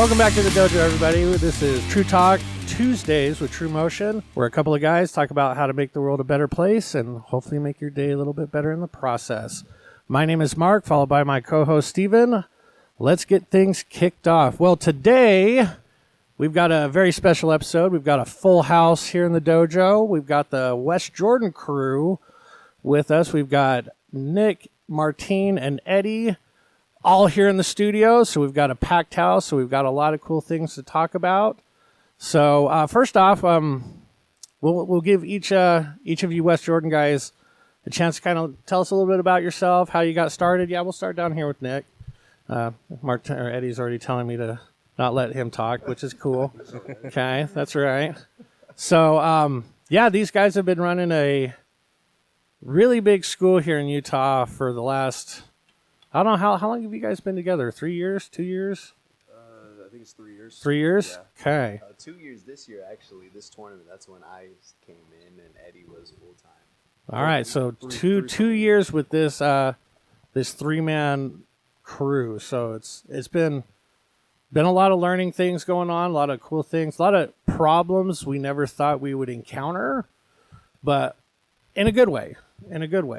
Welcome back to the dojo, everybody. This is True Talk Tuesdays with TruMotion, where a couple of guys talk about how to make the world a better place and hopefully make your day a little bit better in the process. My name is Mark, followed by my co-host Stephen. Let's get things kicked off. Well, today we've got a very special episode. We've got a full house here in the dojo. We've got the West Jordan crew with us. We've got Nick, Martine, and Eddie all here in the studio. So we've got a packed house. So we've got a lot of cool things to talk about. So first off, we'll give each of you West Jordan guys a chance to kind of tell us a little bit about yourself, how you got started. Yeah, we'll start down here with Nick. Martin or Eddie's already telling me to not let him talk, which is cool. Okay, that's right. So yeah, these guys have been running a really big school here in Utah for the last, I don't know, how long have you guys been together? 3 years? 2 years? I think it's 3 years. 3 years? Yeah. Okay. 2 years this year, actually. This tournament, that's when I came in and Eddie was full time. All right, so two years with this this 3-man crew. So it's been a lot of learning things going on, a lot of cool things, a lot of problems we never thought we would encounter, but in a good way.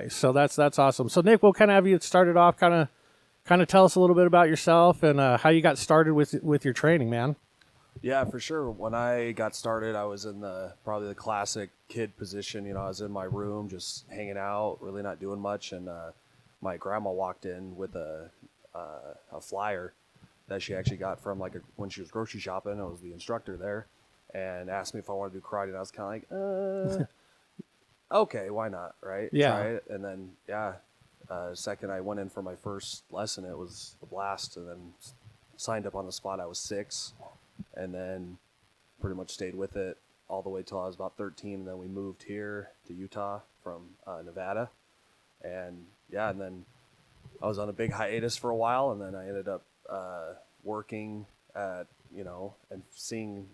So that's awesome. So Nick, we'll kind of have you started off, kind of tell us a little bit about yourself and how you got started with your training, man. Yeah, for sure. When I got started, I was in probably the classic kid position. You know, I was in my room just hanging out, really not doing much, and my grandma walked in with a flyer that she actually got from when she was grocery shopping. I was the instructor there, and asked me if I wanted to do karate, and I was kind of like, okay, why not, right? Yeah. Try it. And then, second I went in for my first lesson, it was a blast, and then signed up on the spot. I was 6, and then pretty much stayed with it all the way till I was about 13, and then we moved here to Utah from Nevada. And yeah, and then I was on a big hiatus for a while, and then I ended up working at, and seeing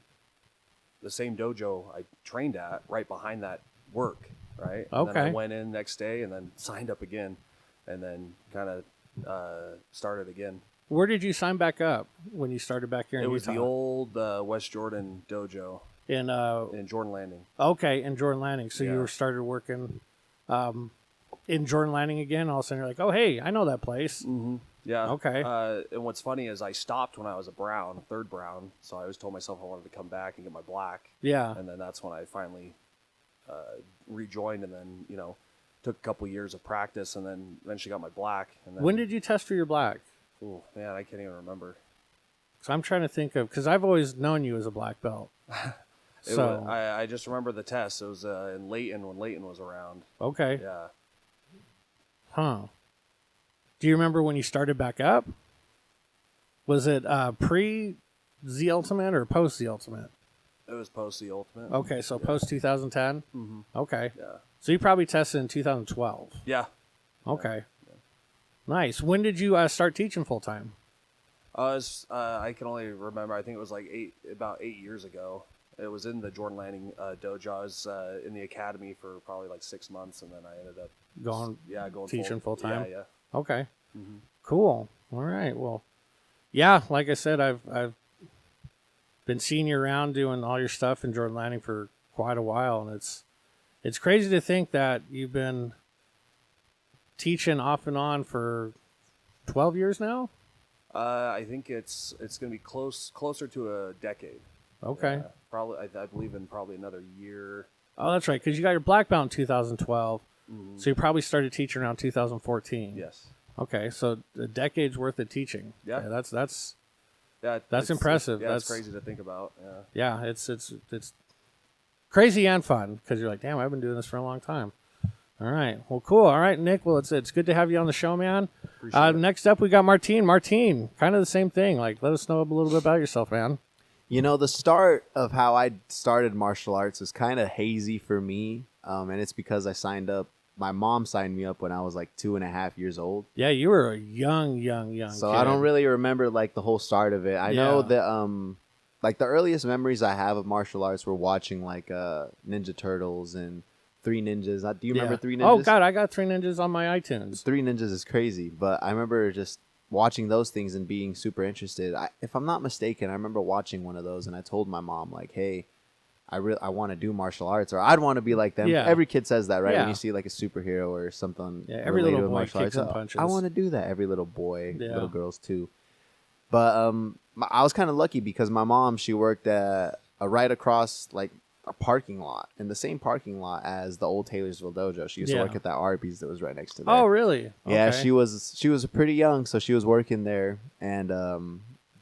the same dojo I trained at right behind that work, right? Okay. And then I went in next day and then signed up again, and then kind of started again. Where did you sign back up when you started back here in Utah? It was the old West Jordan dojo in Jordan Landing. Okay, in Jordan Landing. So Yeah. you started working in Jordan Landing again. All of a sudden you're like, oh, hey, I know that place. Mm-hmm. Yeah. Okay. And what's funny is I stopped when I was a third brown. So I always told myself I wanted to come back and get my black. Yeah. And then that's when I finally rejoined, and then, took a couple years of practice, and then eventually got my black. And then, When did you test for your black? Oh, man, I can't even remember. So I'm trying to think of, because I've always known you as a black belt. I just remember the test. It was in Layton when Layton was around. Okay. Yeah. Huh. Do you remember when you started back up? Was it pre-Z Ultimate or post-Z Ultimate? It was post the Ultimate. Okay, so post 2010? Mm-hmm. Okay. Yeah. So you probably tested in 2012. Yeah. Okay. Yeah. Nice. When did you start teaching full-time? I can only remember, I think it was about 8 years ago. It was in the Jordan Landing dojo. I was in the academy for probably 6 months, and then I ended up going teaching full-time? Yeah. Okay. Mm-hmm. Cool. All right. Well, yeah, like I said, I've been seeing you around doing all your stuff in Jordan Landing for quite a while, and it's crazy to think that you've been teaching off and on for 12 years now. I think it's going to be closer to a decade. Okay. Probably, I believe in probably another year. Oh, that's right, because you got your black belt in 2012, Mm-hmm. so you probably started teaching around 2014. Yes. Okay, so a decade's worth of teaching. Yeah. That's That's impressive. That's That's crazy to think about. Yeah. Yeah, it's crazy and fun because you're like, damn, I've been doing this for a long time. All right, well, cool. All right, Nick. Well, it's good to have you on the show, man. Appreciate it. Next up, we got Martine. Martine, kind of the same thing. Like, let us know a little bit about yourself, man. The start of how I started martial arts is kind of hazy for me, and it's because I signed up. My mom signed me up when I was 2.5 years old. Yeah, you were a young So kid. I don't really remember the whole start of it. I know that the earliest memories I have of martial arts were watching Ninja Turtles and Three Ninjas. Do you remember Three Ninjas? Oh God, I got Three Ninjas on my iTunes. Three Ninjas is crazy, but I remember just watching those things and being super interested. If I'm not mistaken, I remember watching one of those and I told my mom like, hey, I want to do martial arts, or I'd want to be like them. Yeah. Every kid says that, right? Yeah. When you see like a superhero or something Every related little with boy martial kicks arts. and punches. I want to do that. Every little boy, Yeah. little girls too. But I was kind of lucky because my mom, she worked at right across like a parking lot, in the same parking lot as the old Taylorsville Dojo. She used to work at that Arby's that was right next to there. Oh, really? Yeah, Okay. she was pretty young, so she was working there, and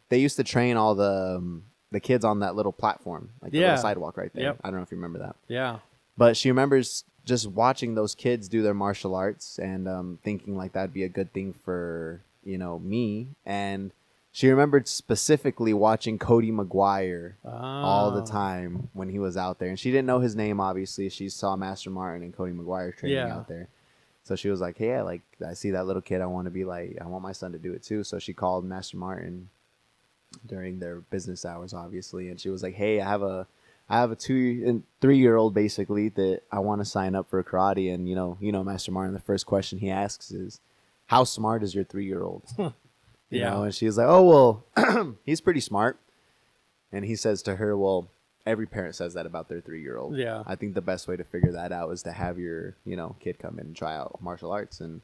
they used to train all the kids on that little platform, like the little sidewalk right there. Yep. I don't know if you remember that. Yeah. But she remembers just watching those kids do their martial arts and thinking like that'd be a good thing for, me. And she remembered specifically watching Cody McGuire all the time when he was out there. And she didn't know his name, obviously. She saw Master Martin and Cody McGuire training out there. So she was like, hey, I see that little kid. I want to be like, I want my son to do it too. So she called Master Martin during their business hours, obviously. And she was like, hey, I have a 2 and 3-year-old basically that I want to sign up for karate. And, Master Martin, the first question he asks is, how smart is your 3-year-old? You know, and she's like, oh, well, he's pretty smart. And he says to her, well, every parent says that about their 3-year-old. Yeah. I think the best way to figure that out is to have your, kid come in and try out martial arts. And,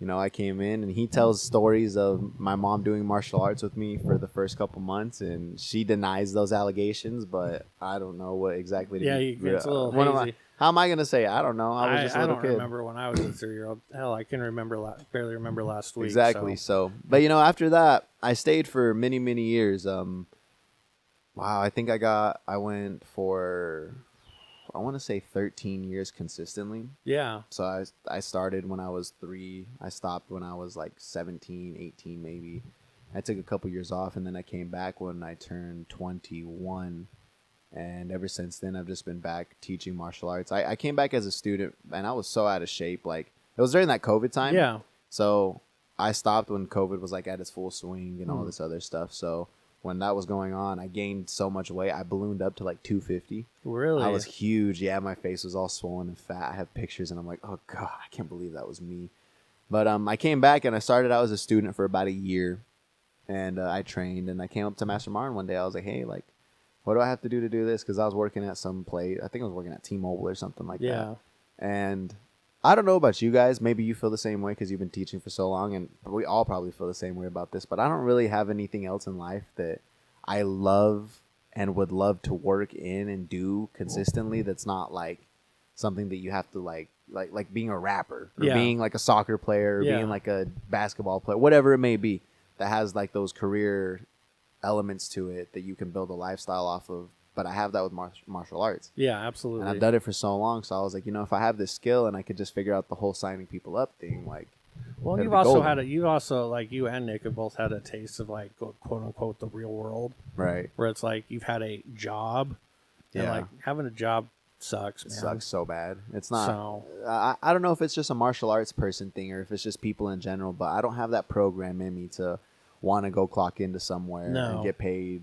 I came in and he tells stories of my mom doing martial arts with me for the first couple months. And she denies those allegations, but I don't know what exactly. It's a little hazy. How am I going to say? I don't know. I was just a little kid. I don't remember when I was a 3-year-old. Hell, I can barely remember last week. Exactly. So, but after that, I stayed for many, many years. Wow, I think I went for, I want to say 13 years consistently. Yeah. So I started when I was 3. I stopped when I was like 17, 18 maybe. I took a couple years off and then I came back when I turned 21. And ever since then, I've just been back teaching martial arts. I came back as a student, and I was so out of shape. Like, it was during that COVID time. Yeah. So I stopped when COVID was, like, at its full swing and all this other stuff. So when that was going on, I gained so much weight. I ballooned up to, like, 250. Really? I was huge. Yeah, my face was all swollen and fat. I have pictures, and I'm like, oh, God, I can't believe that was me. But I came back, and I started out as a student for about a year. And I trained, and I came up to Master Martin one day. I was like, hey, like, what do I have to do this? Because I was working at some place. I think I was working at T-Mobile or something like that. And I don't know about you guys. Maybe you feel the same way because you've been teaching for so long. And we all probably feel the same way about this. But I don't really have anything else in life that I love and would love to work in and do consistently that's not like something that you have to like being a rapper or being like a soccer player or being like a basketball player, whatever it may be, that has like those career elements to it that you can build a lifestyle off of. But I have that with martial arts. Yeah, absolutely. And I've done it for so long, so I was like, if I have this skill and I could just figure out the whole signing people up thing, like, well, that'd you've be also golden. had you also like you and Nick have both had a taste of like quote unquote the real world, right? Where it's like you've had a job, and like having a job sucks. It man. sucks so bad. It's not. So, I don't know if it's just a martial arts person thing or if it's just people in general, but I don't have that program in me to want to go clock into somewhere and get paid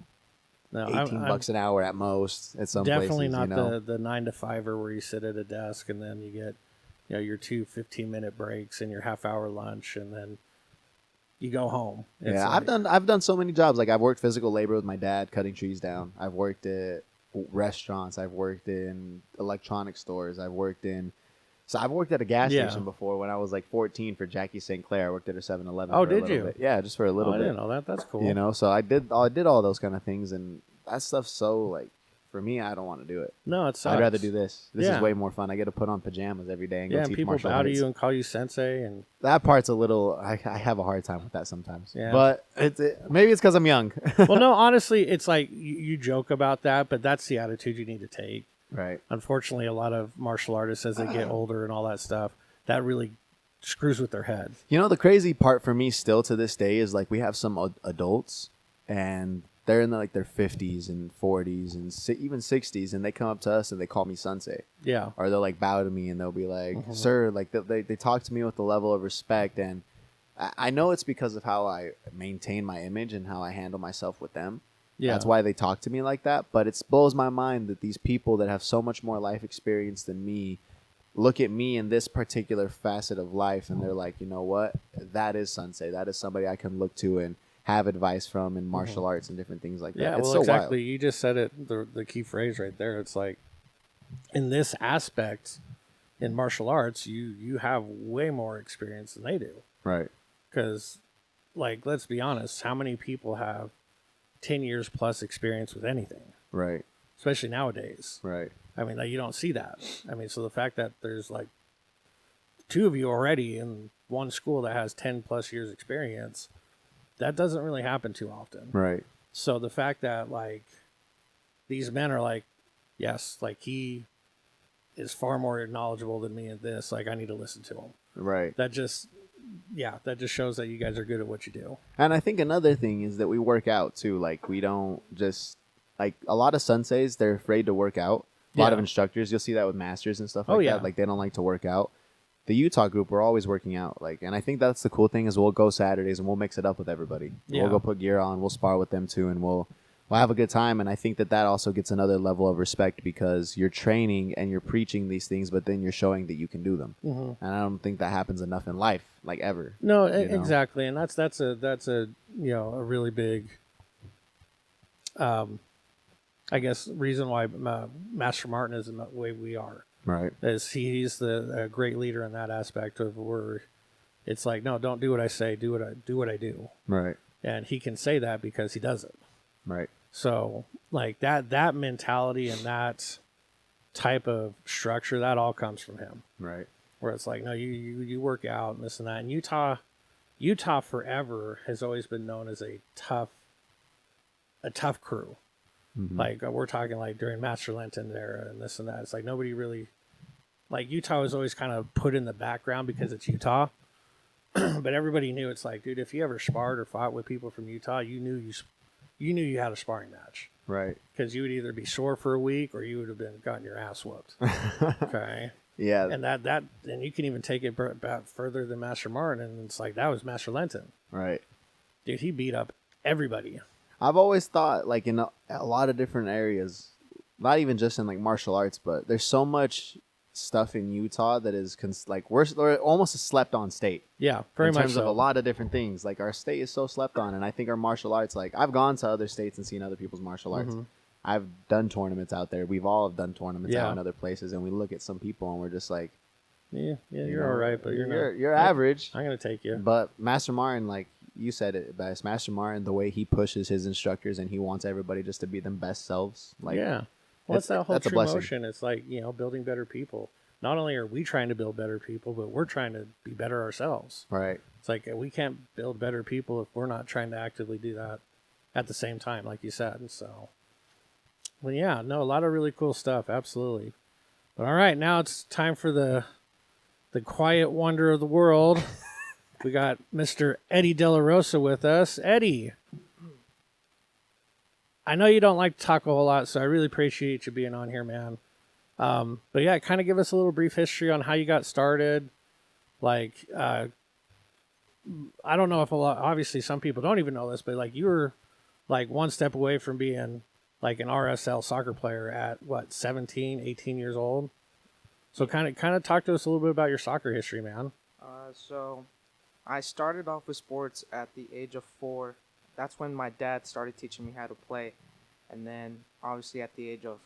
$18 an hour at most at some definitely places. Not the 9 to 5er where you sit at a desk and then you get your 2 15-minute breaks and your half-hour lunch and then you go home. It's I've done so many jobs. Like, I've worked physical labor with my dad cutting trees down. I've worked at restaurants. I've worked in electronic stores. I've worked at a gas station before when I was like 14 for Jackie St. Clair. I worked at a 7-Eleven. Oh, did you? Bit. Yeah, just for a little bit. I didn't know that. That's cool. So I did all those kind of things, and that stuff's so like, for me, I don't want to do it. No, it sucks. I'd rather do this. This is way more fun. I get to put on pajamas every day and go teach people martial bow arts. to you and call you sensei, and that part's a little. I have a hard time with that sometimes. Yeah. But maybe it's because I'm young. Well, no, honestly, it's like you joke about that, but that's the attitude you need to take. Right. Unfortunately, a lot of martial artists, as they get older and all that stuff, that really screws with their head. The crazy part for me still to this day is like we have some adults and they're in their 50s and 40s and even 60s, and they come up to us and they call me sensei. Yeah. Or they'll like bow to me and they'll be like, sir, like they talk to me with a level of respect. And I know it's because of how I maintain my image and how I handle myself with them. Yeah. That's why they talk to me like that. But it blows my mind that these people that have so much more life experience than me look at me in this particular facet of life, and they're like, you know what, that is Sensei. That is somebody I can look to and have advice from in martial arts and different things like that. Yeah, It's well, so exactly. wild. You just said it, the key phrase right there. It's like, in this aspect, in martial arts, you have way more experience than they do. Right. Because, like, let's be honest, how many people have 10 years plus experience with anything? Right. Especially nowadays. Right. I mean, like, you don't see that. I mean, so the fact that there's, like, two of you already in one school that has 10 plus years experience, that doesn't really happen too often. Right. So the fact that, like, these men are like, yes, like, he is far more knowledgeable than me at this. Like, I need to listen to him. Right. That just shows that you guys are good at what you do. And I think another thing is that we work out too. Like, we don't just, like, a lot of senseis, they're afraid to work out. A lot of instructors, you'll see that with masters and stuff like that. Like, they don't like to work out. The Utah group, we're always working out. Like, and I think that's the cool thing is we'll go Saturdays and we'll mix it up with everybody. Yeah. We'll go put gear on. We'll spar with them too, and we'll have a good time. And I think that also gets another level of respect because you're training and you're preaching these things, but then you're showing that you can do them. Mm-hmm. And I don't think that happens enough in life, like ever. No, exactly. And that's a you know, a really big, I guess, reason why Master Martin is in the way we are. Right. Is he's the great leader in that aspect of where it's like, no, don't do what I say, do what I do. Right. And he can say that because he does it. Right. So, like, that mentality and that type of structure, that all comes from him. Right. Where it's like, no, you work out and this and that. And Utah forever has always been known as a tough crew. Mm-hmm. Like, we're talking like during Master Linton era and this and that. It's like nobody really, like, Utah was always kind of put in the background because it's Utah. But everybody knew, it's like, dude, if you ever sparred or fought with people from Utah, you knew you had a sparring match. Right. Because you would either be sore for a week or you would have gotten your ass whooped. Okay. Yeah. And and you can even take it back further than Master Martin, and it's like, that was Master Linton. Right. Dude, he beat up everybody. I've always thought, like, in a lot of different areas, not even just in, like, martial arts, but there's so much stuff in Utah that is, we're almost a slept-on state. Yeah, very much so. In terms of a lot of different things. Like, our state is so slept on, and I think our martial arts, like, I've gone to other states and seen other people's martial arts. Mm-hmm. I've done tournaments out there. We've all done tournaments out in other places, and we look at some people, and we're just like, you're all right, but you're average. I'm going to take you. But Master Martin, like, you said it best. Master Martin, the way he pushes his instructors and he wants everybody just to be them best selves. Like, yeah. Well, it's that whole that's true motion. It's like, you know, building better people. Not only are we trying to build better people, but we're trying to be better ourselves. Right. It's like, we can't build better people if we're not trying to actively do that at the same time, like you said. And so, well, yeah, no, a lot of really cool stuff. Absolutely. But all right, now it's time for the quiet wonder of the world. We got Mr. Eddie De La Rosa with us. Eddie, I know you don't like to talk a whole lot, so I really appreciate you being on here, man. But yeah, kind of give us a little brief history on how you got started. Like, I don't know if obviously some people don't even know this, but like, you were like one step away from being like an RSL soccer player at what, 17, 18 years old? So kind of talk to us a little bit about your soccer history, man. So I started off with sports at the age of 4. That's when my dad started teaching me how to play. And then obviously at the age of,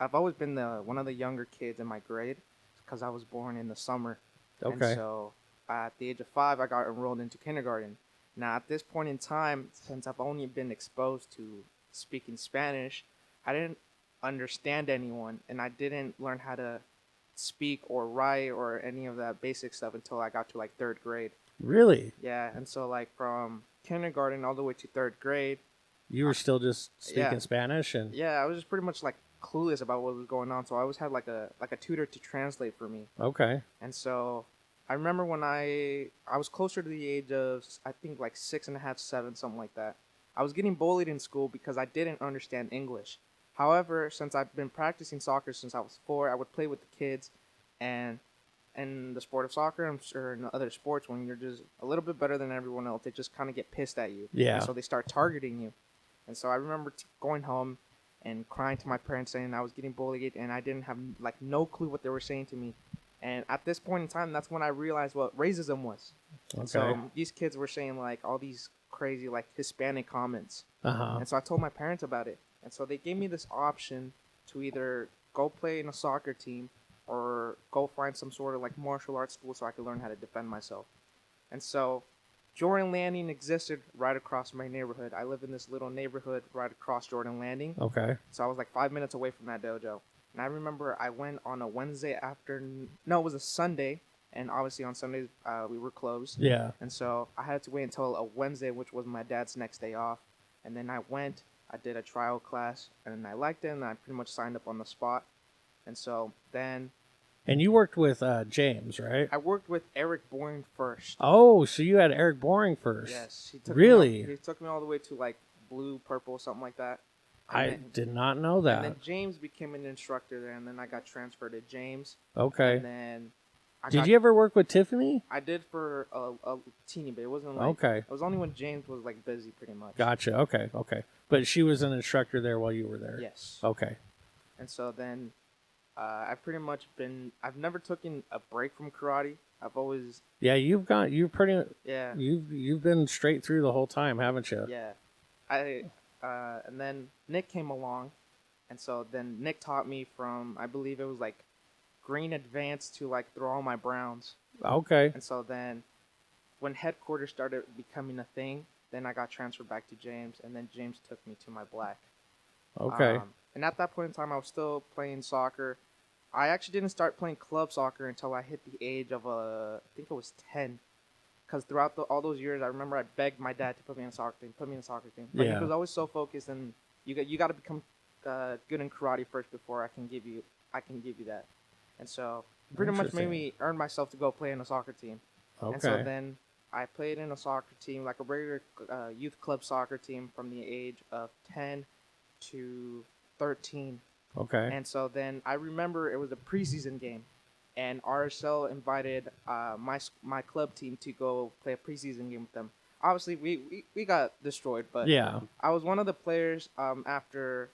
I've always been one of the younger kids in my grade because I was born in the summer. Okay. And so at the age of 5, I got enrolled into kindergarten. Now at this point in time, since I've only been exposed to speaking Spanish, I didn't understand anyone and I didn't learn how to speak or write or any of that basic stuff until I got to like 3rd grade. Really? Yeah, and so like from kindergarten all the way to 3rd grade, you were still just speaking Spanish, and I was just pretty much like clueless about what was going on. So I always had like a tutor to translate for me. Okay. And so I remember when I was closer to the age of, I think like 6.5, 7, something like that. I was getting bullied in school because I didn't understand English. However, since I've been practicing soccer since I was 4, I would play with the kids, and in the sport of soccer, I'm sure in other sports, when you're just a little bit better than everyone else, they just kind of get pissed at you. Yeah. And so they start targeting you. And so I remember going home and crying to my parents saying I was getting bullied and I didn't have like no clue what they were saying to me. And at this point in time, that's when I realized what racism was. Okay. So these kids were saying like all these crazy like Hispanic comments. Uh-huh. And so I told my parents about it. And so they gave me this option to either go play in a soccer team or go find some sort of like martial arts school so I could learn how to defend myself. And so Jordan Landing existed right across my neighborhood. I live in this little neighborhood right across Jordan Landing. Okay. So I was like 5 minutes away from that dojo. And I remember I went on a Wednesday afternoon. No, it was a Sunday. And obviously on Sundays, we were closed. Yeah. And so I had to wait until a Wednesday, which was my dad's next day off. And then I went, I did a trial class, and I liked it, and I pretty much signed up on the spot. And so then And you worked with James, right? I worked with Eric Bourne first. Oh, so you had Eric Boring first. Yes. He took Really? he took me all the way to like blue, purple, something like that. I did not know that. And then James became an instructor there, and then I got transferred to James. Okay. And then Did you ever work with Tiffany? I did for a teeny bit. It wasn't like Okay. It was only when James was like busy, pretty much. Gotcha. Okay. Okay. But she was an instructor there while you were there. Yes. Okay. And so then, I've pretty much been. I've never taken a break from karate. I've always. Yeah, you've Yeah. you've been straight through the whole time, haven't you? Yeah. And then Nick came along, and so then Nick taught me from, I believe it was like green advanced to like throw all my browns. Okay. And so then when headquarters started becoming a thing, then I got transferred back to James, and then James took me to my black. Okay. And at that point in time, I was still playing soccer. I actually didn't start playing club soccer until I hit the age of, I think it was 10. Because throughout all those years, I remember I begged my dad to put me in a soccer team, But Yeah. he was always so focused, and you got to become good in karate first before I can give you that. And so pretty much made Interesting. me earn myself to go play in a soccer team. Okay. And so then I played in a soccer team, like a regular youth club soccer team, from the age of 10 to 13. Okay. And so then I remember it was a preseason game, and RSL invited my club team to go play a preseason game with them. Obviously, we got destroyed, but Yeah. I was one of the players. After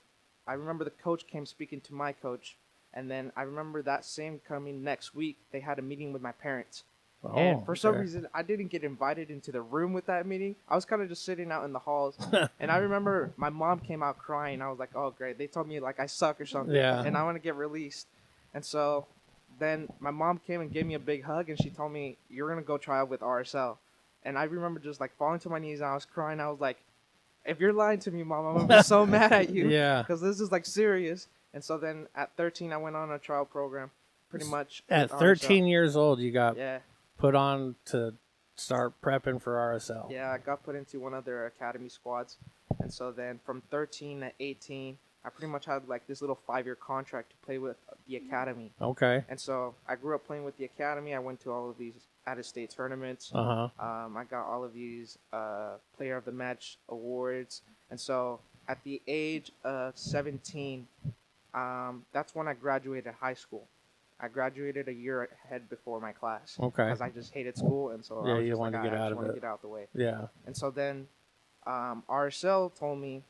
I remember the coach came speaking to my coach, and then I remember that same coming next week, they had a meeting with my parents. Oh, And for some okay. reason, I didn't get invited into the room with that meeting. I was kind of just sitting out in the halls. And I remember my mom came out crying. I was like, oh, great. They told me like I suck or something. Yeah. And I want to get released. And so then my mom came and gave me a big hug, and she told me, you're going to go try out with RSL. And I remember just like falling to my knees, and I was crying. I was like, if you're lying to me, Mom, I'm going to be so mad at you. Yeah. Because this is like serious. And so then at 13, I went on a trial program pretty much. At with 13 RSL. years old, you got Yeah. put on to start prepping for RSL. Yeah, I got put into one of their academy squads. And so then from 13 to 18, I pretty much had like this little 5-year contract to play with the academy. Okay. And so I grew up playing with the academy. I went to all of these out-of-state tournaments. Uh-huh. I got all of these Player of the Match awards. And so at the age of 17, that's when I graduated high school. I graduated a year ahead before my class. Okay. Because I just hated school, and so Yeah, I was you just wanted like, to get I out just of want it. to get out the way. Yeah. And so then RSL told me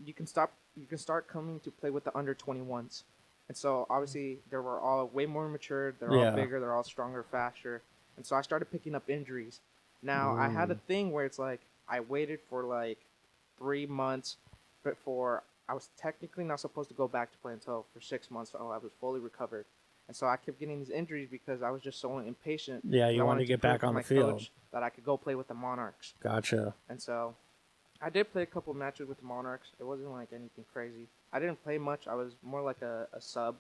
you can start coming to play with the under 21s. And so obviously they were all way more mature, they're Yeah. all bigger, they're all stronger, faster. And so I started picking up injuries. Now I had a thing where it's like I waited for like 3 months before I was technically not supposed to go back to play until for 6 months until I was fully recovered. And so I kept getting these injuries because I was just so impatient. Yeah, and you I wanted to get back prove on my the field. coach that I could go play with the Monarchs. Gotcha. And so I did play a couple matches with the Monarchs. It wasn't like anything crazy. I didn't play much. I was more like a sub,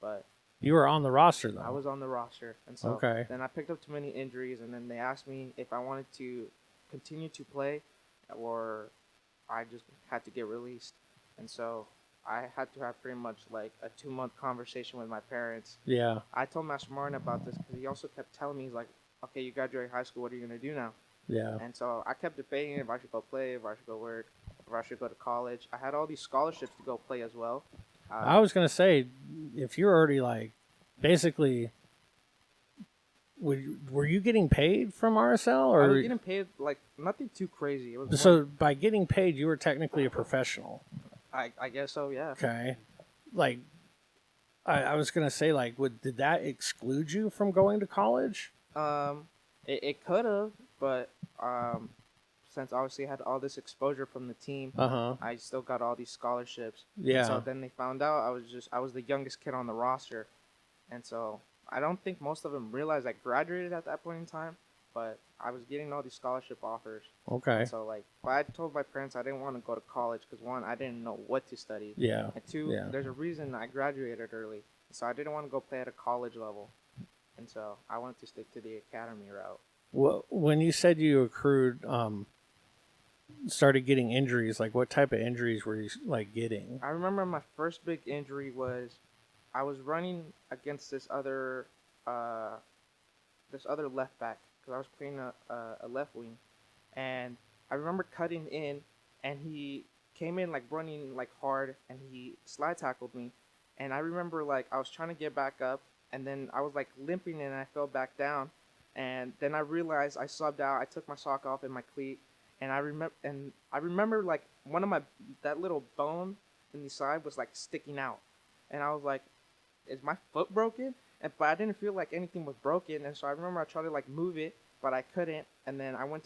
but You were on the roster, though. I was on the roster. And so Okay. then I picked up too many injuries, and then they asked me if I wanted to continue to play or I just had to get released. And so I had to have pretty much like a 2-month conversation with my parents. Yeah. I told Master Martin about this because he also kept telling me, he's like, okay, you graduated high school, what are you going to do now? Yeah. And so I kept debating if I should go play, if I should go work, if I should go to college. I had all these scholarships to go play as well. I was going to say, if you're already like, basically, were you getting paid from RSL? Or I was getting paid like nothing too crazy. It was more, so by getting paid, you were technically a professional. I guess so, yeah. Okay. Like, I was gonna say, like, did that exclude you from going to college? It could have, but since obviously I had all this exposure from the team, I still got all these scholarships. Yeah. And so then they found out I was the youngest kid on the roster, and so I don't think most of them realized I graduated at that point in time, but I was getting all these scholarship offers. Okay. And so like, but I told my parents I didn't want to go to college because one, I didn't know what to study. Yeah. And two, there's a reason I graduated early, so I didn't want to go play at a college level, and so I wanted to stick to the academy route. Well, when you said you accrued, started getting injuries, like what type of injuries were you like getting? I remember my first big injury was I was running against this other left back because I was playing a left wing, and I remember cutting in, and he came in like running like hard, and he slide tackled me, and I remember like I was trying to get back up, and then I was like limping and I fell back down, and then I realized I subbed out. I took my sock off and my cleat, and I remember like one of that little bone in the side was like sticking out, and I was like, is my foot broken? But I didn't feel like anything was broken, and so I remember I tried to like move it, but I couldn't. And then I was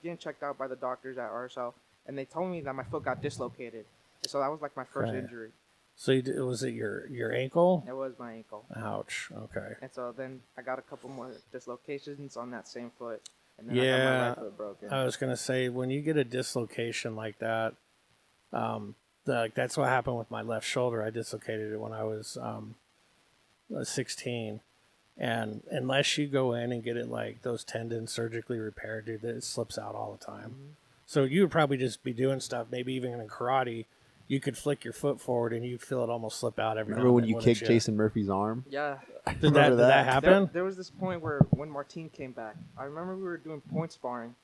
getting checked out by the doctors at RSL, and they told me that my foot got dislocated. So that was like my first injury. So was it your ankle? It was my ankle. Ouch. Okay. And so then I got a couple more dislocations on that same foot, and then I got my right foot broken. I was gonna say, when you get a dislocation like that, that's what happened with my left shoulder. I dislocated it when I was 16, and unless you go in and get it like those tendons surgically repaired, dude, it slips out all the time. So you would probably just be doing stuff, maybe even in karate, you could flick your foot forward and you'd feel it almost slip out every Remember when you kicked Jason Murphy's arm? Yeah. Did that happen? There was this point when Martin came back, I remember we were doing point sparring,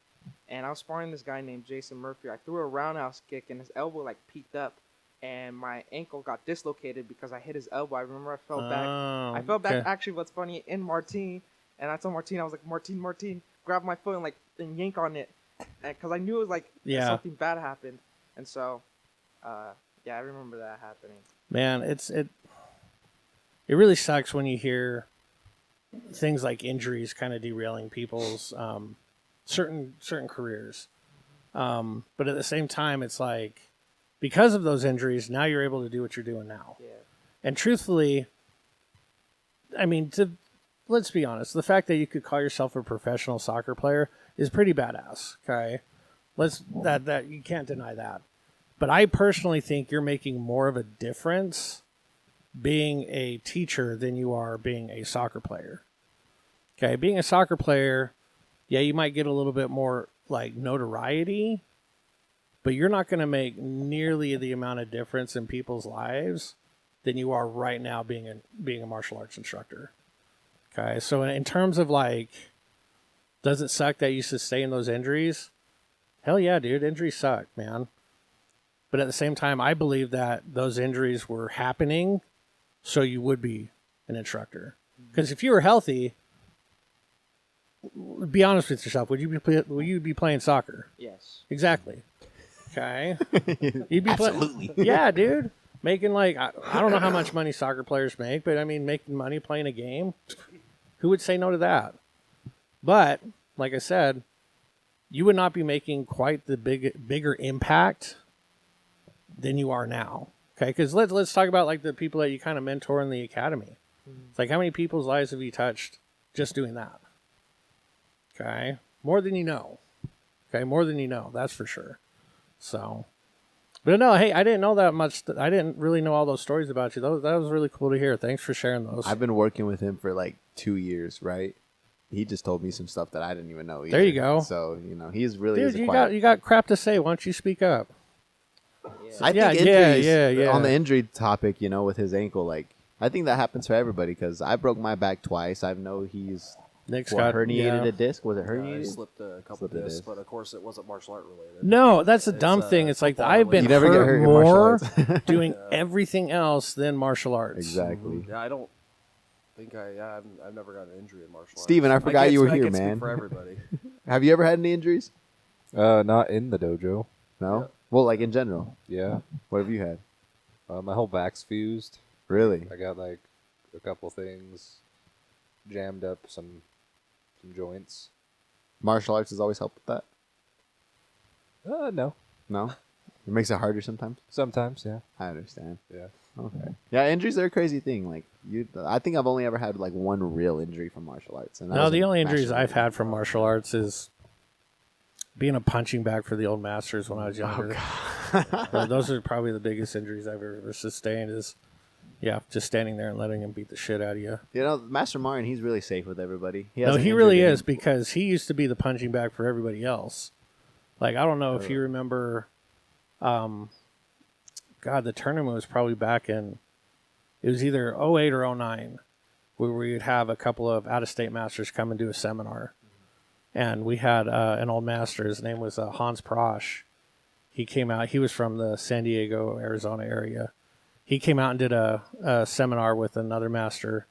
and I was sparring this guy named Jason Murphy. I threw a roundhouse kick, and his elbow like peaked up, and my ankle got dislocated because I hit his elbow. I remember I fell back. I fell back. Actually, what's funny, in Martin, and I told Martin, I was like, Martin, grab my foot and yank on it, because I knew it was like something bad happened, and so, I remember that happening. Man, it really sucks when you hear things like injuries kind of derailing people's certain careers, but at the same time, it's like, because of those injuries, now you're able to do what you're doing now. Yeah. And truthfully, I mean, let's be honest, the fact that you could call yourself a professional soccer player is pretty badass. Okay, that you can't deny that. But I personally think you're making more of a difference being a teacher than you are being a soccer player. Okay, being a soccer player, yeah, you might get a little bit more like notoriety, but you're not going to make nearly the amount of difference in people's lives than you are right now being a martial arts instructor. Okay, so in terms of like, does it suck that you sustain those injuries? Hell yeah, dude, injuries suck, man. But at the same time, I believe that those injuries were happening so you would be an instructor. Because if you were healthy, be honest with yourself, would you be playing soccer? Yes. Exactly. Okay. You'd be Absolutely. Yeah, dude. Making like, I don't know how much money soccer players make, but I mean, making money playing a game, who would say no to that? But like I said, you would not be making quite the bigger impact than you are now. Okay, because let's talk about like the people that you kind of mentor in the academy. It's like, how many people's lives have you touched just doing that? Okay, more than you know. Okay, more than you know, that's for sure. So, but no, hey, I didn't know that much. I didn't really know all those stories about you. That was really cool to hear. Thanks for sharing those. I've been working with him for like 2 years, right? He just told me some stuff that I didn't even know either. There you go. So, he's really Dude, you got crap to say. Why don't you speak up? I think injuries, on the yeah. injury topic, with his ankle, like, I think that happens for everybody because I broke my back twice. I know he's herniated a disc. Was it herniated? I slipped a couple discs, but of course it wasn't martial art related. No, that's a dumb thing. It's like I've been hurt more doing everything else than martial arts. Exactly. Yeah, I don't think I've never got an injury in martial arts. Steven, I forgot you were here, man. Speak for everybody. Have you ever had any injuries? Not in the dojo. No? Yeah. Well, like in general. Yeah. What have you had? My whole back's fused. Really? I got like a couple things jammed up, some joints. Martial arts has always helped with that. No. No, it makes it harder sometimes. Sometimes, yeah. I understand. Yeah. Okay. Yeah, injuries are a crazy thing. Like I think I've only ever had like one real injury from martial arts. And that No, was the in only injuries national I've league. had from martial arts is being a punching bag for the old masters when I Oh, was younger. Those are probably the biggest injuries I've ever sustained. Is just standing there and letting him beat the shit out of you. You know, Master Martin, he's really safe with everybody. No, hasn't he injured really any- is, because he used to be the punching bag for everybody else. Like, I don't know if you remember, God, the tournament was probably back in, it was either 08 or 09, where we would have a couple of out-of-state masters come and do a seminar. And we had an old master, his name was Hans Prosch. He came out, he was from the San Diego, Arizona area. He came out and did a seminar with another master,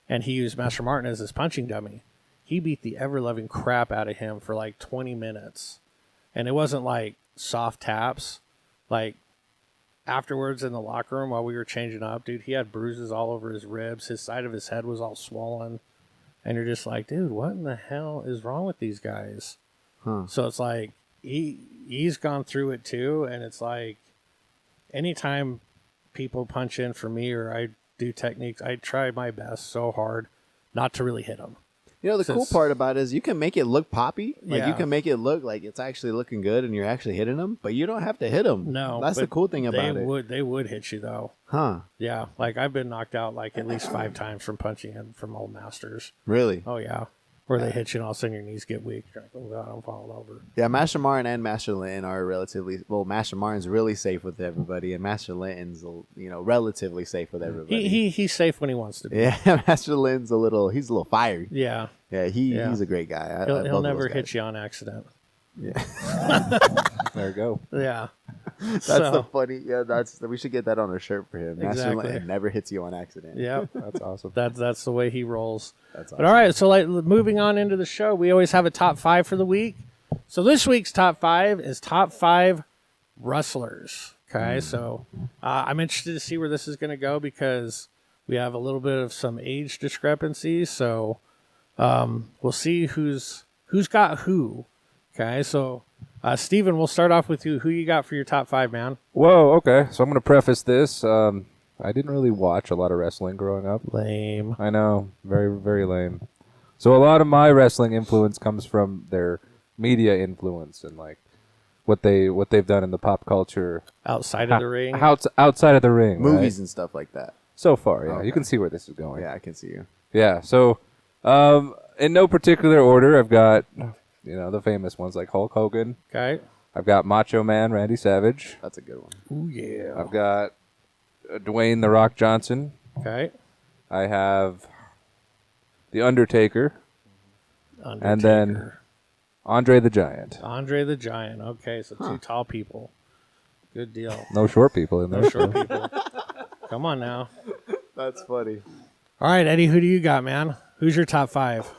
and he used Master Martin as his punching dummy. He beat the ever-loving crap out of him for like 20 minutes. And it wasn't like soft taps. Like, afterwards in the locker room while we were changing up, dude, he had bruises all over his ribs. His side of his head was all swollen. And you're just like, dude, what in the hell is wrong with these guys? Huh. So it's like, he's gone through it too. And it's like, anytime people punch in for me or I do techniques, I try my best so hard not to really hit them. You know, the cool part about it is you can make it look poppy. Like, you Yeah. can make it look like it's actually looking good and you're actually hitting them, but you don't have to hit them. No. That's the but cool thing about it. They would hit you though. Huh. Yeah. Like, I've been knocked out like at least 5 times from punching in from old masters. Really? Oh, yeah. Where they hit you and all of a sudden your knees get weak. You're like, oh, God, I'm falling over. Yeah, Master Martin and Master Linton are relatively... Well, Master Martin's really safe with everybody, and Master Linton's, relatively safe with everybody. He's safe when he wants to be. Yeah, Master Linton's he's a little fiery. Yeah. Yeah, he's a great guy. He'll never hit you on accident. Yeah. There you go. Yeah. That's So, the funny... Yeah, we should get that on a shirt for him. Master Exactly. Linton never hits you on accident. yeah. That's awesome. That's the way he rolls. That's But all right, so like moving on into the show, we always have a top 5 for the week. So this week's top 5 is top 5 wrestlers. Okay, so I'm interested to see where this is going to go because we have a little bit of some age discrepancies. So we'll see who's got who. Okay, so Stephen, we'll start off with you. Who you got for your top 5, man? Whoa, okay. So I'm going to preface this. I didn't really watch a lot of wrestling growing up. Lame. I know. Very, very lame. So a lot of my wrestling influence comes from their media influence and like what they've done in the pop culture Outside of the ring. outside of the ring, Movies right? and stuff like that. So far, yeah. Okay. You can see where this is going. Yeah, I can see you. Yeah. So, in no particular order, I've got the famous ones like Hulk Hogan. Okay. I've got Macho Man Randy Savage. That's a good one. Ooh, yeah. I've got Dwayne The Rock Johnson. Okay. I have The Undertaker. Undertaker. And then Andre the Giant. Andre the Giant. Okay, so 2 tall people. Good deal. No short people in there. No short people. Come on now. That's funny. All right, Eddie, who do you got, man? Who's your top 5?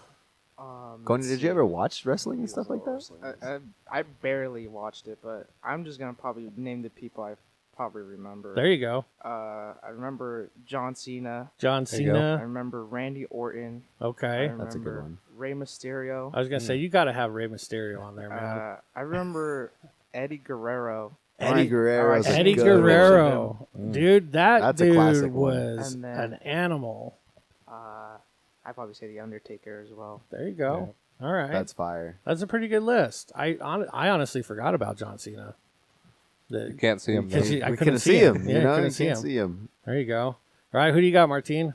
Coney, did you ever watch wrestling and stuff like that? I barely watched it, but I'm just gonna probably name the people I probably remember. There you go. I remember John Cena. John There you go. I Cena. remember Randy Orton. I Okay. remember That's a good one. Rey Mysterio. I was going to say, you got to have Rey Mysterio on there, man. I remember Eddie Guerrero. Eddie Guerrero's a Eddie good Guerrero. Dude, that That's a dude classic one. was And then- an animal. I'd probably say The Undertaker as well. There you go. All right. That's fire. That's a pretty good list. I honestly forgot about John Cena. You can't see him. Because though. I We couldn't couldn't see him. You Yeah, I know, couldn't you see can't him. see him. There you go. All right, who do you got, Martine?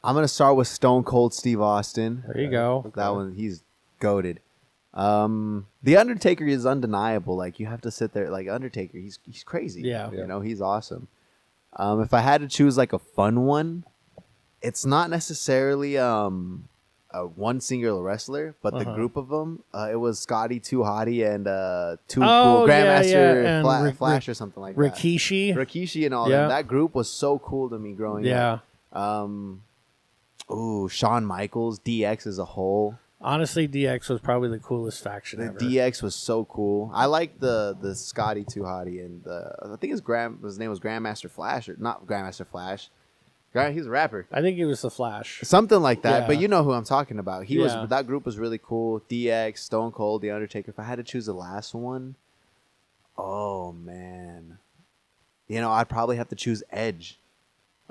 I'm gonna start with Stone Cold Steve Austin. There you go. That one, he's goated. The Undertaker is undeniable. Like, you have to sit there. Like, Undertaker, he's crazy. Yeah. You know, he's awesome. If I had to choose like a fun one, it's not necessarily one singular wrestler, but the group of them. It was Scotty 2 Hottie and Too Oh, Cool yeah, Grandmaster yeah, and Flash or something like that. Rikishi. Rikishi and all Yeah. that. That group was so cool to me growing up. Yeah. Shawn Michaels, DX as a whole. Honestly, DX was probably the coolest faction The ever. DX was so cool. I like the Scotty 2 Hottie and I think his name was Grandmaster Flash or not Grandmaster Flash. Right, he's a rapper. I think he was the Flash. Something like that, Yeah. but you know who I'm talking about. He Yeah. was that group was really cool. DX, Stone Cold, The Undertaker. If I had to choose the last one, oh man, I'd probably have to choose Edge.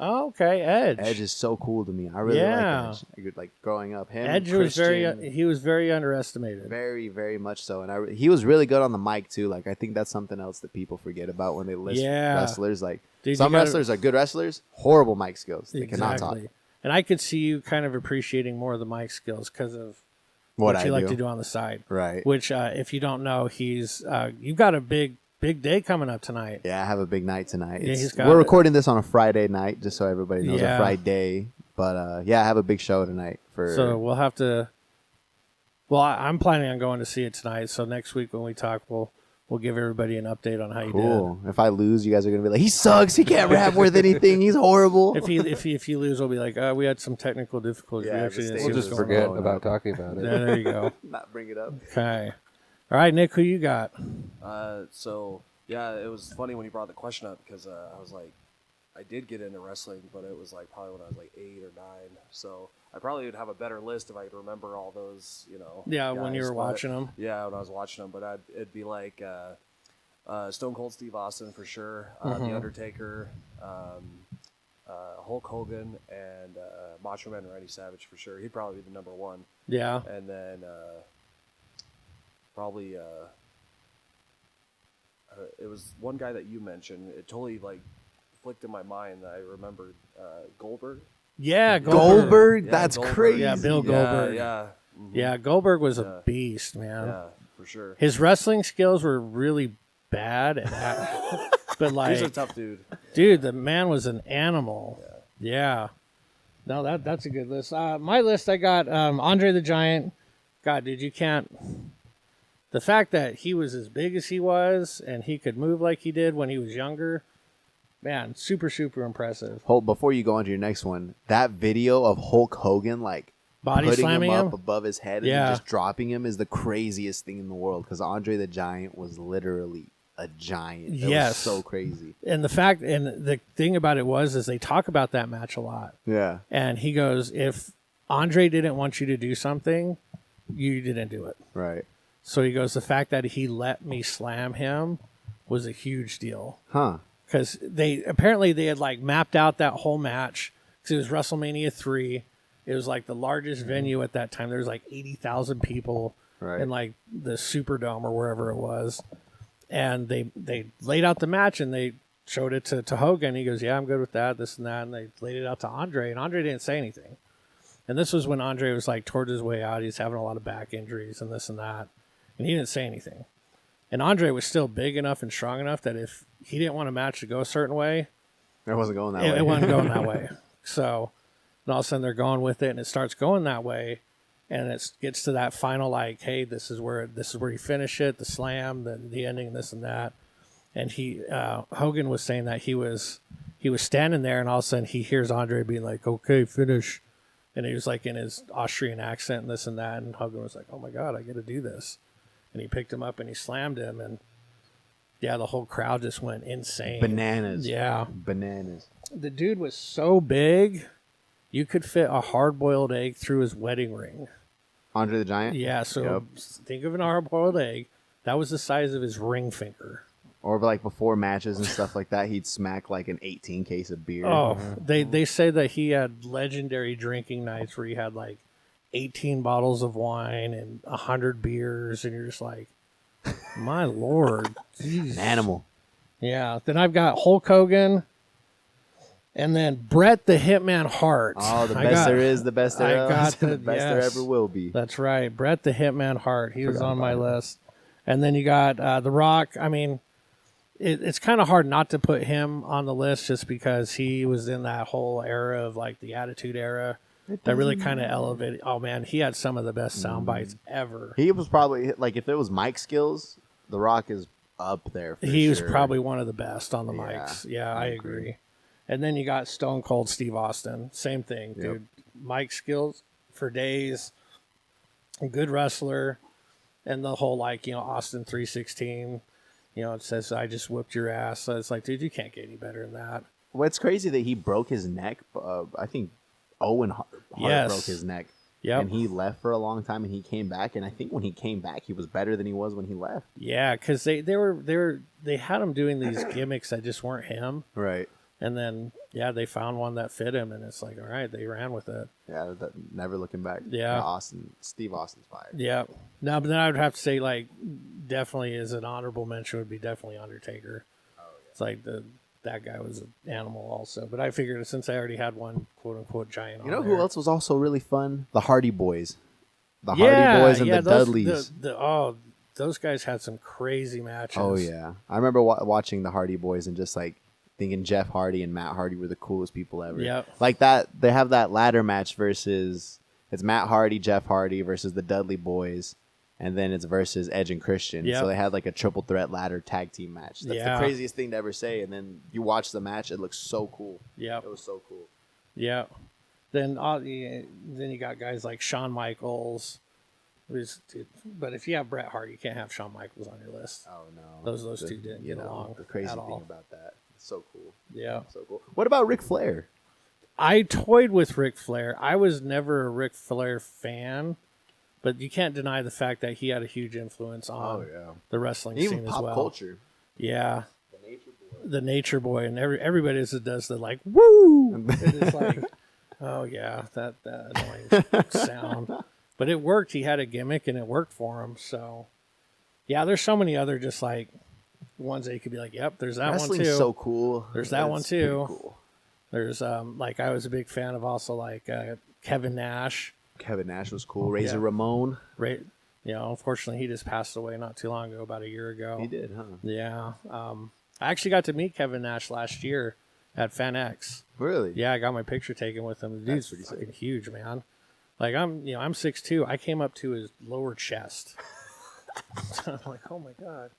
Oh, okay, Edge. Edge is so cool to me. I really Yeah. like Edge. Like growing up, him. Edge was Christian, he was very underestimated. very, very much so, and he was really good on the mic too. Like I think that's something else that people forget about when they list wrestlers. Like Dude, some wrestlers are good wrestlers, horrible mic skills. They cannot talk. And I could see you kind of appreciating more of the mic skills because of What what I you like do. to do on the side. Right. Which, if you don't know, he's you've got a big day coming up tonight. Yeah, I have a big night tonight. Yeah, We're recording this on a Friday night, just so everybody knows Yeah. a Friday. But yeah, I have a big show tonight for. So we'll have to. Well, I'm planning on going to see it tonight. So next week when we talk, we'll give everybody an update on how you cool. If I lose, you guys are gonna be like, he sucks. He can't rap worth anything. He's horrible. did. If you lose, we'll be like, we had some technical difficulties. Yeah, we actually just didn't see We'll what's just going forget on. about talking about it. Yeah, there you go. Not bring it up. Okay. All right, Nick, who you got? So yeah, it was funny when you brought the question up because I was like, I did get into wrestling, but it was like probably when I was like 8 or 9. So I probably would have a better list if I could remember all those, Yeah, when you guys, were but- watching them. Yeah, when I was watching them, but it'd be like Stone Cold Steve Austin for sure, Mm-hmm. The Undertaker, Hulk Hogan, and Macho Man Randy Savage for sure. He'd probably be the number one, Yeah. and then probably it was one guy that you mentioned. It totally like flicked in my mind that I remembered Goldberg. Yeah, Goldberg? Yeah, That's Goldberg. crazy. Yeah, Bill Goldberg. Yeah, Yeah, Goldberg was Yeah. a beast, man. yeah, for sure. His wrestling skills were really bad, but He's a like, tough dude. dude, the man was an animal. Yeah. No, that's a good list. My list, I got Andre the Giant. God, dude, you can't. The fact that he was as big as he was and he could move like he did when he was younger, man, super, super impressive. Hold before you go on to your next one. That video of Hulk Hogan like Body putting slamming him up him? above his head Yeah. and just dropping him is the craziest thing in the world. Because Andre the Giant was literally a giant. It Yes. was so crazy. And the thing about it is they talk about that match a lot. Yeah. And he goes, if Andre didn't want you to do something, you didn't do it. Right. So he goes, the fact that he let me slam him was a huge deal. Huh. Because they had like mapped out that whole match. Because it was WrestleMania 3. It was like the largest venue at that time. There was like 80,000 people Right. in like the Superdome or wherever it was. And they laid out the match and they showed it to Hogan. He goes, yeah, I'm good with that, this and that. And they laid it out to Andre. And Andre didn't say anything. And this was when Andre was like towards his way out. He's having a lot of back injuries and this and that. And he didn't say anything. And Andre was still big enough and strong enough that if he didn't want a match to go a certain way, It wasn't going that way. it wasn't going that way. So, and all of a sudden they're going with it, and it starts going that way, and it gets to that final like, hey, this is where you finish it, the slam, the ending, this and that. And Hogan was saying that he was standing there, and all of a sudden he hears Andre being like, okay, finish. And he was like in his Austrian accent and this and that, and Hogan was like, oh my God, I got to do this. And he picked him up and he slammed him, and yeah, the whole crowd just went insane. Bananas. Yeah. Bananas. The dude was so big, you could fit a hard-boiled egg through his wedding ring. Andre the Giant? Yeah, so Yep. think of an hard-boiled egg. That was the size of his ring finger. Or like before matches and stuff like that, he'd smack like an 18 case of beer. Oh, they say that he had legendary drinking nights where he had like 18 bottles of wine and 100 beers, and you're just like, my Lord. Jeez. An animal. Yeah, then I've got Hulk Hogan, and then Bret the Hitman Hart. Oh, the I best got- there is, the best there I is, got the best there yes. ever will be. That's right. Bret the Hitman Hart. He was Forgot on my about it. list. And then you got The Rock. I mean, it's kind of hard not to put him on the list just because he was in that whole era of like the Attitude Era that really kind of elevated. Oh, man, he had some of the best sound bites ever. He was probably, like, if it was mic skills, The Rock is up there for He was sure. probably one of the best on the Yeah, mics. Yeah, I I agree. agree. And then you got Stone Cold Steve Austin. Same thing, Yep. dude. Mic skills for days. A good wrestler. And the whole, like, Austin 316, it says, I just whooped your ass. So it's like, dude, you can't get any better than that. What's crazy that he broke his neck. I think Owen Hart broke his neck. Yep. And he left for a long time, and he came back. And I think when he came back, he was better than he was when he left. Yeah, because they had him doing these gimmicks that just weren't him. Right. And then they found one that fit him, and it's like, all right, they ran with it. Yeah, never looking back. Yeah. Steve Austin's fire. Yeah. No, but then I would have to say, like, definitely as an honorable mention would be definitely Undertaker. Oh, yeah. It's like that guy was an animal also. But I figured since I already had one quote-unquote giant You know on who there. else was also really fun? The Hardy Boys. The Hardy Boys and the Dudleys. Those guys had some crazy matches. Oh, yeah. I remember watching the Hardy Boys and just, like, thinking Jeff Hardy and Matt Hardy were the coolest people ever. Yep. Like that, they have that ladder match versus, it's Matt Hardy, Jeff Hardy versus the Dudley Boys, and then it's versus Edge and Christian. Yep. So they had like a triple threat ladder tag team match. That's the craziest thing to ever say. And then you watch the match, it looks so cool. Yeah. It was so cool. Yeah. Then you got guys like Shawn Michaels. But if you have Bret Hart, you can't have Shawn Michaels on your list. Oh, no. Those two didn't get along The crazy at thing all. about that. So cool. Yeah. So cool. What about Ric Flair? I toyed with Ric Flair. I was never a Ric Flair fan, but you can't deny the fact that he had a huge influence on the wrestling Even scene pop as well. culture. Yeah. The Nature Boy. And everybody does the like, woo! It's like, oh, yeah, that annoying sound. But it worked. He had a gimmick, and it worked for him. So, yeah, there's so many other just like ones that you could be like, yep, there's that Wrestling's one too. so cool. There's that one too. Cool. There's like I was a big fan of also like Kevin Nash. Kevin Nash was cool. Razor Ramon. Right. Unfortunately, he just passed away not too long ago, about a year ago. He did, huh? Yeah. I actually got to meet Kevin Nash last year at FanX. Really? Yeah, I got my picture taken with him. The dude's fucking huge, man. Like I'm 6'2". I came up to his lower chest. I'm like, oh my god.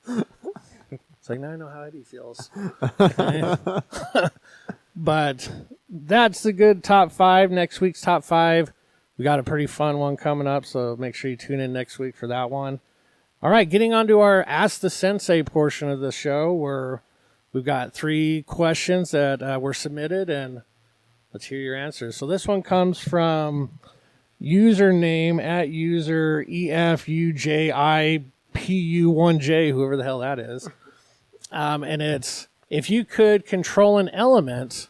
It's like, now I know how Eddie feels. But that's the good top 5. Next week's top 5. We got a pretty fun one coming up, so make sure you tune in next week for that one. All right, getting on to our Ask the Sensei portion of the show, where we've got 3 questions that were submitted, and let's hear your answers. So this one comes from username at user EFUJIPU1J, whoever the hell that is. And it's, if you could control an element,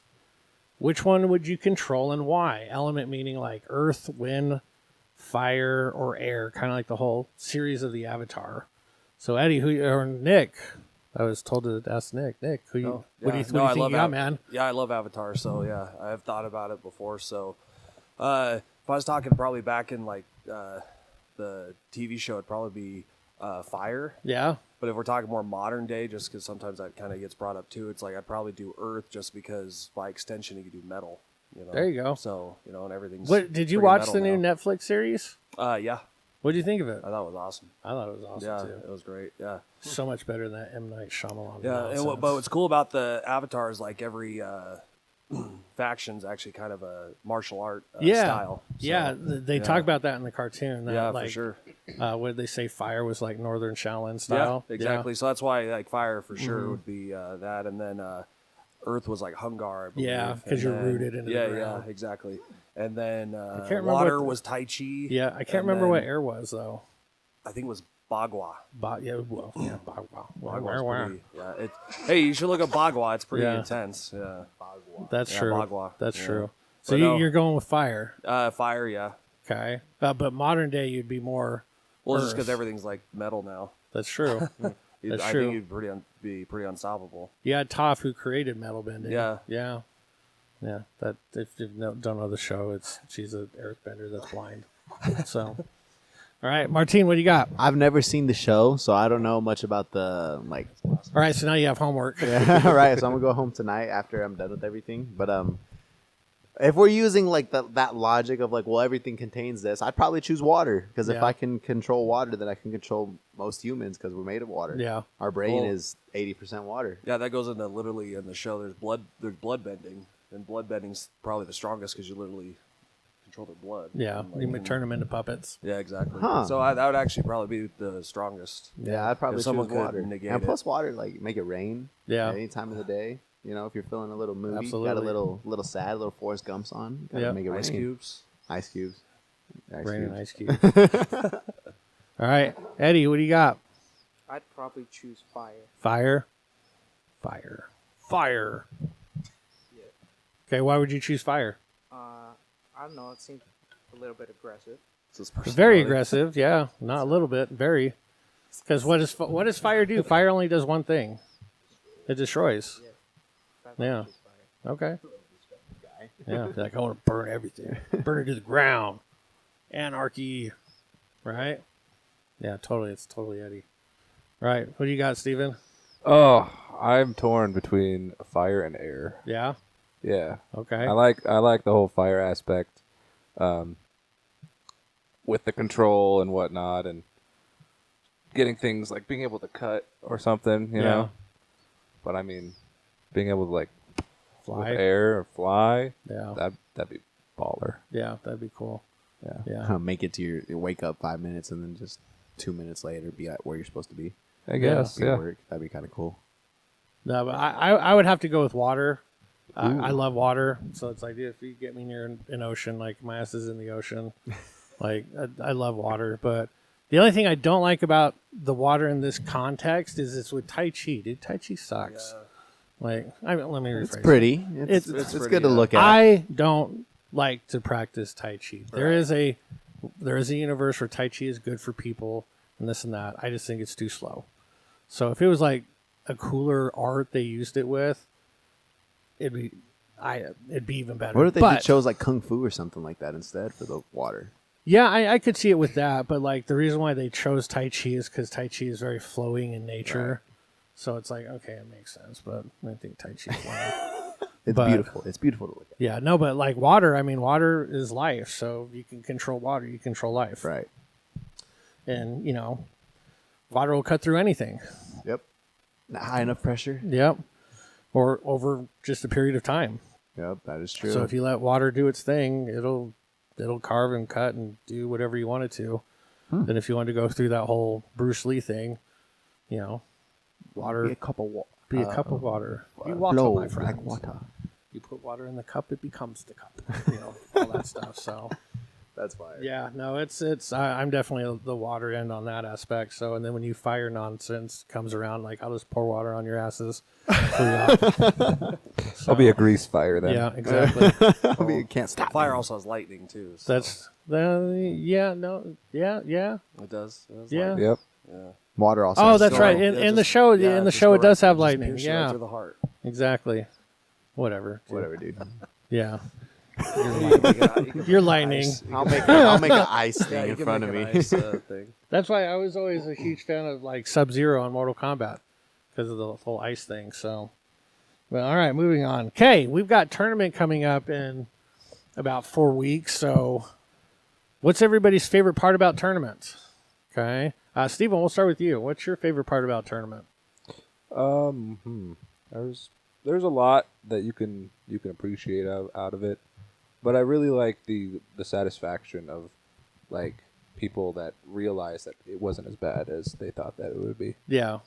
which one would you control and why? Element meaning like earth, wind, fire, or air, kind of like the whole series of the Avatar. So Eddie, or Nick, I was told to ask Nick. Nick, what do you think you got, man? Yeah, I love Avatar, so yeah, I've thought about it before. So if I was talking probably back in like the TV show, it'd probably be fire. Yeah. But if we're talking more modern day, just because sometimes that kind of gets brought up too, it's like I'd probably do earth just because by extension you could do metal. There you go. So, and everything's. What did you pretty watch metal the new now. Netflix series? Yeah. What do you think of it? I thought it was awesome. I thought it was awesome Yeah, too. it was great. Yeah. So much better than that M. Night Shyamalan. Yeah, nonsense. but what's cool about the Avatar is like every faction's actually kind of a martial art style. So, yeah, they talk about that in the cartoon. That, yeah, like, for sure. What did they say? Fire was like Northern Shaolin style. Yeah, exactly. So that's why like fire for sure would be that, and then earth was like Hungar. I believe. Yeah, because you're rooted into the ground. Yeah, exactly. And then can't remember water was Tai Chi. Yeah, I can't remember what air was though. I think it was Bagua. Bagua. Bagua's pretty, hey, you should look up Bagua. It's pretty intense. Yeah, Bagua. That's true. Bagua. That's Yeah. true. So But you're going with fire. Fire, yeah. Okay. But modern day, you'd be more. Well, just earth. because everything's like metal now. That's true. That's I true. think you'd be pretty unstoppable. You had Toph, who created metal bending. Yeah. Yeah. Yeah. That if you don't know the show, she's an earthbender that's blind. So, all right, Martine, what do you got? I've never seen the show, so I don't know much about the like. All right, so now you have homework. Yeah, all right. So I'm gonna go home tonight after I'm done with everything. But if we're using like that logic of like, well, everything contains this, I'd probably choose water because if I can control water, then I can control most humans because we're made of water. Yeah, our brain is 80% water. Yeah, that goes into literally in the show. There's blood bending, and blood bending's probably the strongest because you literally control their blood. Yeah, and, you can turn them into puppets. Yeah, exactly. Huh. So that would actually probably be the strongest. Yeah, I'd probably If someone choose water. could negate And it. plus, water like make it rain. Yeah. At any time of the day. You know, if you're feeling a little moody, got a Absolutely. little sad, little Forrest Gumps on, gotta Yep. make it Ice rain. cubes. Ice cubes. Rain and ice cube. All right, Eddie, what do you got? I'd probably choose fire. Fire. Fire. Fire. Yeah. Okay, why would you choose fire? I don't know. It seems a little bit aggressive. It's his It's very personality. aggressive. Yeah, not a little bit. Very. Because what does fire do? Fire only does one thing. It destroys. I'd Yeah. choose fire. Okay. Yeah. They're like, I want to burn everything. Burn it to the ground. Anarchy. Right? Yeah, totally. It's totally Eddie. Right. What do you got, Steven? Oh, I'm torn between fire and air. Yeah. Yeah. Okay. I like the whole fire aspect, with the control and whatnot, and getting things like being able to cut or something, you Yeah. know. But I mean, being able to like Fly. with air or fly, Yeah. that'd be baller. Yeah, that'd be cool. Yeah. Yeah. Make it to your wake up 5 minutes and then just 2 minutes later be at where you're supposed to be. I guess. Be Yeah. at work. That'd be kind of cool. No, but I would have to go with water. I love water, so it's like, dude, if you get me near an ocean, like my ass is in the ocean. Like I love water, but the only thing I don't like about the water in this context is it's with Tai Chi. Dude, Tai Chi sucks. Like, let me rephrase. It's pretty. It's It's pretty, good to yeah. look at. I don't like to practice Tai Chi. There is a universe where Tai Chi is good for people and this and that. I just think it's too slow. So if it was like a cooler art they used it with, it'd be even better. What if they But- chose like kung fu or something like that instead for the water? Yeah, I could see it with that, but like the reason why they chose Tai Chi is because Tai Chi is very flowing in nature. So it's like, okay, it makes sense, but I think Tai Chi is one. It's But- beautiful. It's beautiful to look at. Yeah, no, but like water, I mean, water is life. So if you can control water, you control life. Right. And, water will cut through anything. Yep. Not high enough pressure. Yep. Or over just a period of time. Yep, that is true. So if you let water do its thing, it'll carve and cut and do whatever you want it to. Then if you want to go through that whole Bruce Lee thing, water be a cup of water. be a cup of water. You walk Flow my friends. like water. You put water in the cup, it becomes the cup. All that stuff. So That's fire. yeah, no, I'm definitely the water end on that aspect. So, and then when you fire nonsense comes around, like I'll just pour water on your asses. I'll be a grease fire then. Yeah, exactly. I mean, you can't stop. Fire also has lightning too. So Yeah, no, yeah. it does. It has Yeah. lightning. Yep. Yeah. Water also. Oh, has that's Go- right. yeah, In the just- show, yeah, in the just show, go it does right- have just lightning. pierce you right Yeah, through the heart. exactly. Whatever. dude. Whatever, dude. Yeah, You can make you can You're make lightning. ice. I'll make an ice Yeah, thing you in can front of make me. an ice, thing. that's why I was always a huge fan of like Sub-Zero on Mortal Kombat because of the whole ice thing. So, well, all right, moving on. Okay, we've got tournament coming up in about 4 weeks. So, what's everybody's favorite part about tournaments? Okay, Stephen, we'll start with you. What's your favorite part about tournament? There's a lot that you can appreciate out of it, but I really like the satisfaction of like people that realize that it wasn't as bad as they thought that it would be. Yeah,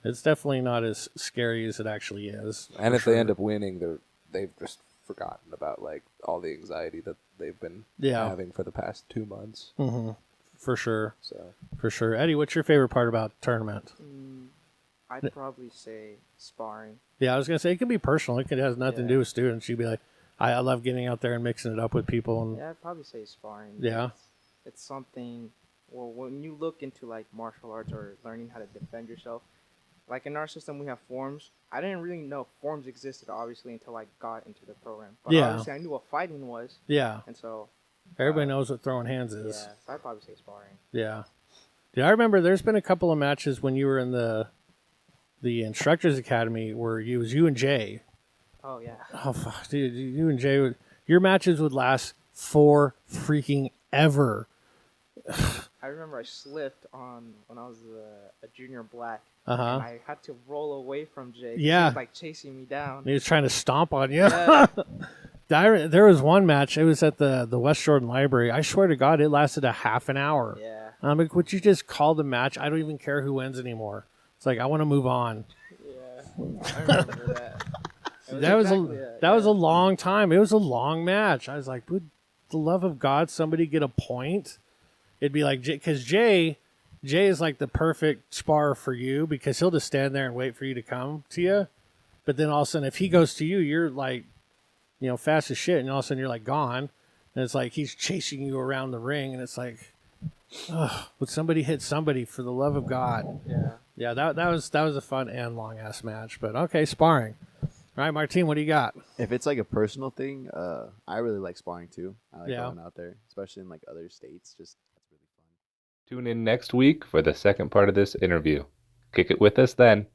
it's definitely not as scary as it actually is. And for if sure. they end up winning, they've just forgotten about like all the anxiety that they've been Yeah. having for the past 2 months. For sure. So For sure. Eddie, what's your favorite part about tournament? I'd probably say sparring. Yeah, I was going to say, it could be personal. It could have nothing to do with students. You'd be like, I love getting out there and mixing it up with people. And Yeah, I'd probably say sparring. Yeah. It's something, well, when you look into like martial arts or learning how to defend yourself, like in our system we have forms. I didn't really know forms existed, obviously, until I got into the program. But Yeah. obviously I knew what fighting was, yeah, and so, everybody knows what throwing hands yeah, is. so I'd probably say sparring. Yeah. Dude, I remember there's been a couple of matches when you were in the instructors academy where it was you and Jay. Oh, yeah. Oh, fuck, dude, you and Jay, your matches would last for freaking ever. I remember I slipped when I was a junior black. Uh-huh. And I had to roll away from Jay. 'cause Yeah. He was like chasing me down. He was trying to stomp on you. Yeah. There was one match. It was at the West Jordan Library. I swear to God, it lasted a half an hour. Yeah. I'm like, would you just call the match? I don't even care who wins anymore. It's like, I want to move on. Yeah. I remember that. That was a long time. It was a long match. I was like, would the love of God somebody get a point? It'd be like, because Jay is like the perfect spar for you because he'll just stand there and wait for you to come to you. But then all of a sudden, if he goes to you, you're like, fast as shit. And all of a sudden you're like gone. And it's like, he's chasing you around the ring. And it's like, would somebody hit somebody for the love of God? Yeah. Yeah, that was a fun and long ass match. But okay, sparring. All right, Martine, what do you got? If it's like a personal thing, I really like sparring too. I like Yeah. going out there, especially in like other states. Just that's really fun. Tune in next week for the second part of this interview. Kick it with us then.